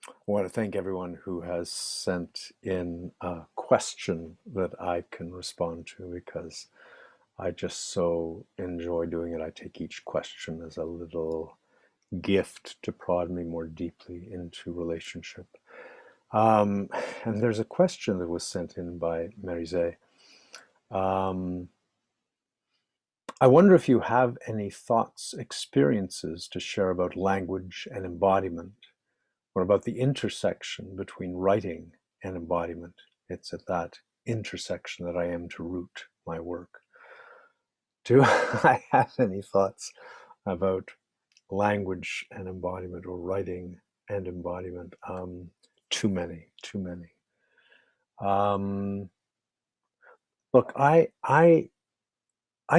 I want to thank everyone who has sent in a question that I can respond to because I just so enjoy doing it. I take each question as a little gift to prod me more deeply into relationship. Um, and there's a question that was sent in by Marise. Um, I wonder if you have any thoughts, experiences to share about language and embodiment, or about the intersection between writing and embodiment. It's at that intersection that I am to root my work. Do I have any thoughts about language and embodiment, or writing and embodiment? Too many, too many. Um, Look, I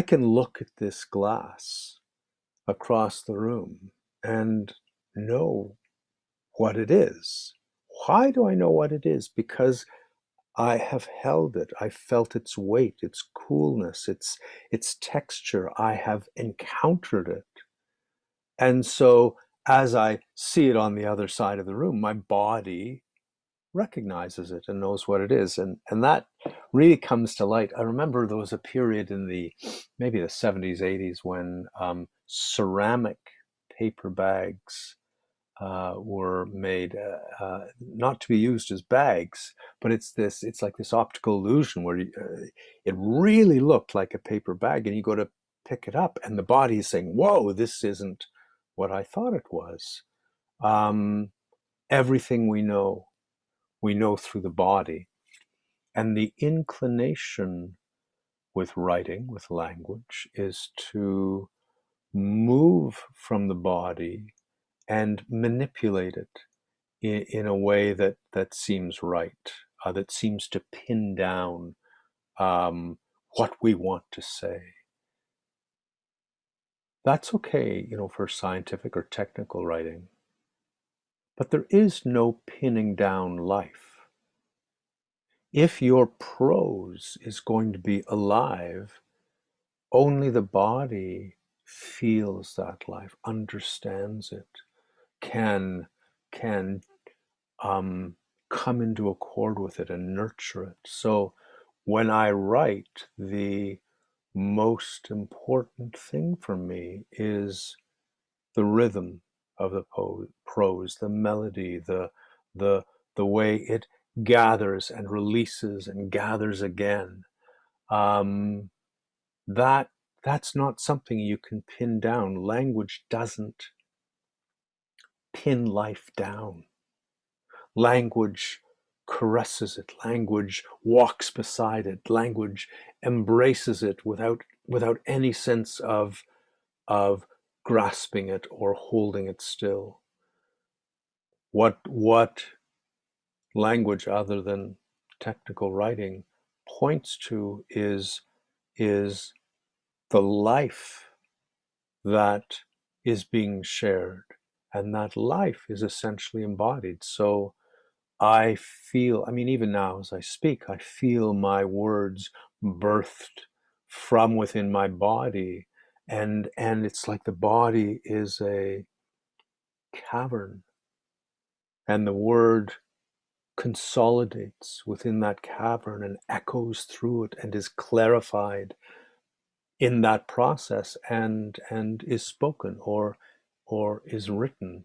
can look at this glass across the room and know what it is. Why do I know what it is? Because I have held it. I felt its weight, its coolness, its texture. I have encountered it. And so as I see it on the other side of the room, my body recognizes it and knows what it is. And that really comes to light. I remember there was a period in the maybe the 70s, 80s when ceramic paper bags were made not to be used as bags, but it's like this optical illusion where it really looked like a paper bag, and you go to pick it up, and the body is saying, "Whoa, this isn't what I thought it was." Um, Everything we know through the body, and the inclination with writing, with language, is to move from the body and manipulate it in a way that seems right, that seems to pin down um, what we want to say. That's okay, for scientific or technical writing, but there is no pinning down life. If your prose is going to be alive, only the body feels that life, understands it, can can um, come into accord with it and nurture it. So when I write, the most important thing for me is the rhythm of the prose, the melody, the the way it gathers and releases and gathers again. Um, that that's not something you can pin down. Language doesn't pin life down. Language caresses it. Language walks beside it. Language embraces it without any sense of grasping it or holding it still. What language other than technical writing points to is the life that is being shared, and that life is essentially embodied. So I feel, I mean, even now as I speak, I feel my words birthed from within my body. And it's like the body is a cavern, and the word consolidates within that cavern and echoes through it and is clarified in that process, and is spoken or is written.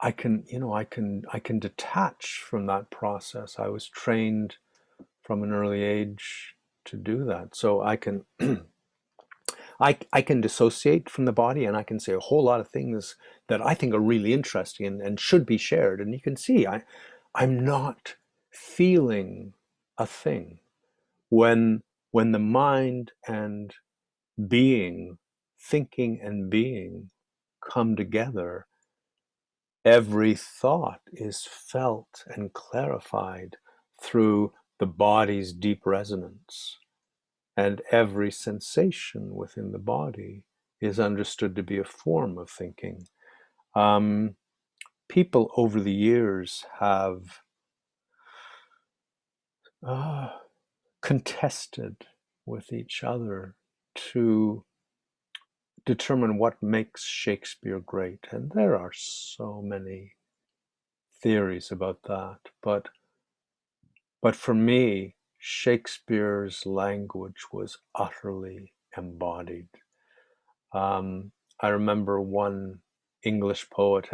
I can detach from that process. I was trained from an early age to do that. So I can I can dissociate from the body, and I can say a whole lot of things that I think are really interesting and should be shared. And you can see I'm not feeling a thing when the mind and being, thinking and being come together. Every thought is felt and clarified through the body's deep resonance. And every sensation within the body is understood to be a form of thinking. Um, People over the years have uh, contested with each other to determine what makes Shakespeare great. And there are so many theories about that. But for me, Shakespeare's language was utterly embodied. Um, I remember one English poet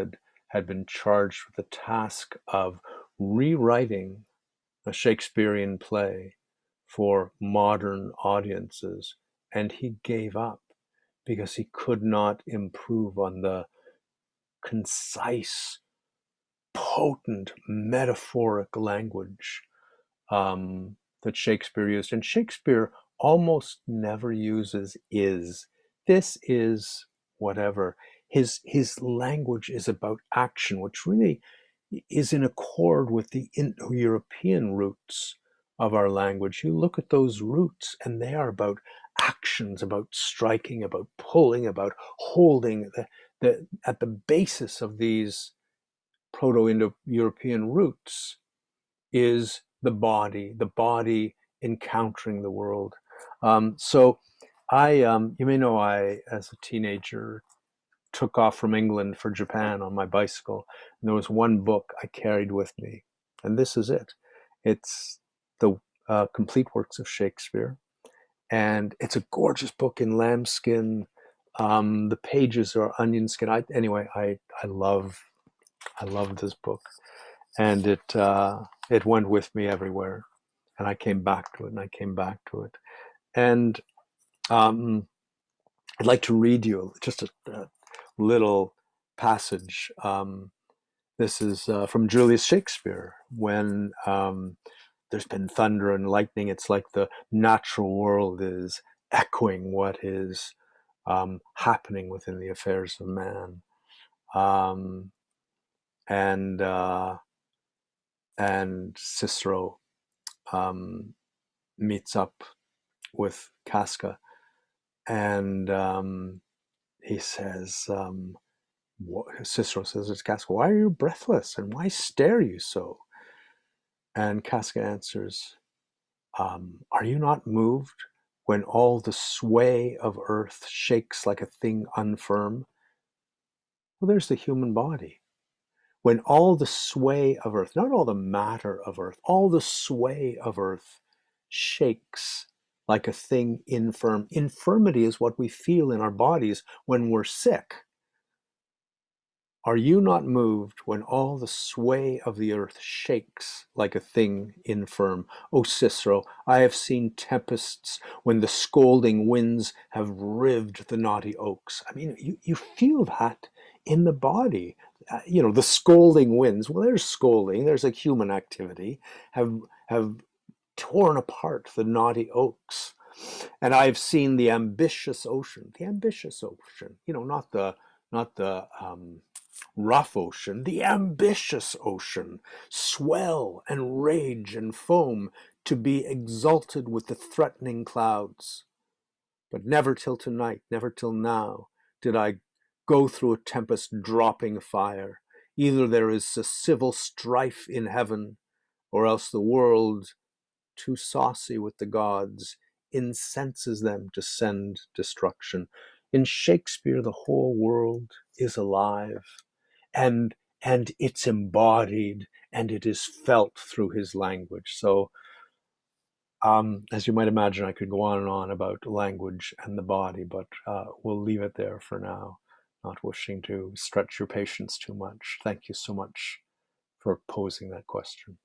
had been charged with the task of rewriting a Shakespearean play for modern audiences, and he gave up because he could not improve on the concise, potent, metaphoric language that Shakespeare used. And Shakespeare almost never uses is. This is whatever. His language is about action, which really is in accord with the Indo-European roots of our language. You look at those roots and they are about actions, about striking, about pulling, about holding. At the basis of these Proto-Indo-European roots is the body encountering the world. So you may know, I, as a teenager, took off from England for Japan on my bicycle. And there was one book I carried with me, and this is it. It's the complete works of Shakespeare, and it's a gorgeous book in lambskin. The pages are onion skin. I love this book, and it went with me everywhere. And I came back to it, and I came back to it. And um, I'd like to read you just a little passage. This is from Julius Shakespeare. When there's been thunder and lightning, it's like the natural world is echoing what is happening within the affairs of man. Um, and Cicero meets up with Casca, and he says, Cicero says to Casca, "Why are you breathless, and why stare you so?" And Casca answers, "Are you not moved when all the sway of earth shakes like a thing unfirm?" Well, there's the human body. When all the sway of earth, not all the matter of earth, all the sway of earth shakes like a thing infirm. Infirmity is what we feel in our bodies when we're sick. Are you not moved when all the sway of the earth shakes like a thing infirm? O Cicero, I have seen tempests when the scolding winds have rived the knotty oaks. I mean, you feel that in the body. The scolding winds, well, there's scolding, there's a human activity, have torn apart the knotty oaks. And I've seen the ambitious ocean, not the rough ocean, the ambitious ocean, swell and rage and foam to be exalted with the threatening clouds. But never till tonight, never till now, did I go through a tempest dropping fire. Either there is a civil strife in heaven, or else the world, too saucy with the gods, incenses them to send destruction. In Shakespeare, the whole world is alive, and it's embodied, and it is felt through his language. So as you might imagine, I could go on and on about language and the body, but we'll leave it there for now, not wishing to stretch your patience too much. Thank you so much for posing that question.